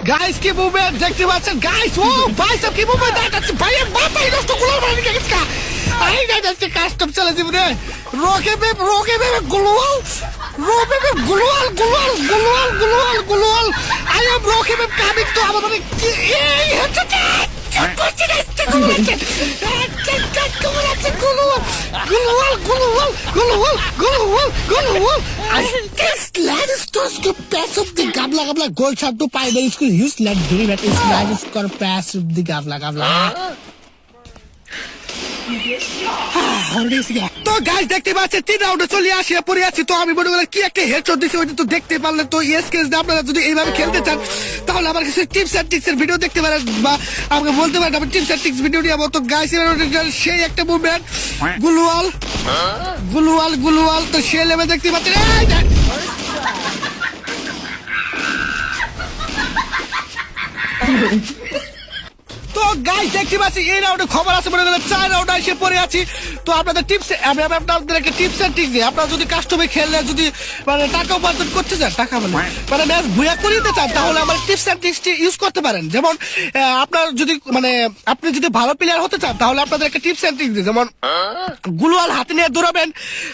Guys কি movement দেখতে পাচ্ছেন গাইস, ও ভাই সব কি মুভমেন্ট দেখাচ্ছে ভাই, মাথায় নষ্ট গুলাল মারি গেছে কা আই যাচ্ছে কাস্টম চলে যাবে রোকে বেবে গুলাল রোকে বেবে গুলাল আই এম রোকে বেবে কামিং তো আমার মানে এই হচ্ছে Gabla gold shot to pie the school use let do that is live score pass the gabla তো গাইস দেখতে পাচ্ছেন 3 রাউন্ডে চলে আসিয়া পড়ে আছি। তো আমি মনে করি কি একটা হেডশট দিছি ওইটা তো দেখতে পারলে তো এসকেস আপনারা যদি এইভাবে খেলতে চান তাহলে আমার কিছু টিপস এন্ড ট্রিক্স এর ভিডিও দেখতে পারেন বা আমাকে বলতে পারেন আমি টিপস এন্ড ট্রিক্স ভিডিও নিয়ে তো গাইস সেই একটা মুভমেন্ট গুলওয়াল তো সে লেভে দেখতে পাচ্ছেন তো গাইস দেখতে পাচ্ছি এই রাউন্ডে খবর আছে মনে করেন 4 রাউন্ড এসে পড়ে আছি। তো আপনাদের টিপস আমি আপনাদেরকে টিপস এন্ড ট্রিক্স দিই, আপনারা যদি কাস্টমে খেললে যদি মানে টাকা উপার্জন করতে চান, টাকা মানে ম্যাচ ভুয়া করে দিতে চান তাহলে আমার টিপস এন্ড ট্রিক্স ইউজ করতে পারেন। যেমন আপনার যদি মানে আপনি যদি ভালো প্লেয়ার হতে চান তাহলে আপনাদের একটা টিপস এন্ড ট্রিক্স দিই, যেমন গ্লোয়াল হাতে নিয়ে দৌড়াবেন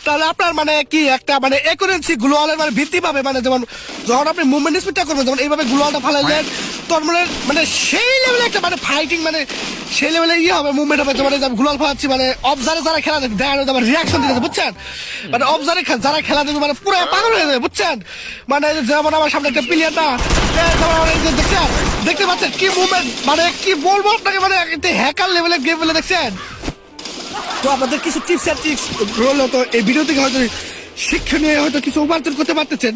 তাহলে আপনার মানে কি একটা মানে একুরেন্সি গ্লোয়ালের মানে ভিত্তি পাবে, মানে যেমন যখন আপনি মুভমেন্ট স্পিডটা করবেন যেমন এইভাবে গ্লোয়ালটা ফালাইলেন তখন মানে সেই লেভেলে একটা মানে ফাইটিং মানে সেই লেভেলে ইয়ে হবে মুভমেন্ট হবে। মানে গ্লোয়াল ফালাচ্ছি মানে অবজারে যারা খেলা দেখে দেখা আমার রিয়াকশন দিতেছে বুঝছেন, মানে অবজারে যারা খেলা দেখবে মানে পুরো পাগল হয়ে যাবে বুঝছেন। মানে যেমন আমার সামনে একটা প্লেয়ার না দেখছেন, দেখতে পাচ্ছেন কি মুভমেন্ট মানে কি বলবো আপনাকে, মানে হ্যাকার লেভেলের গেম বলে দেখছেন। তো আপনাদের কিছু টিপস এন্ড ট্রিক্স রইল, তো এই ভিডিও থেকে হয়তো শিক্ষণীয় হয়তো কিছু উপার্জন করতে পারতেছেন।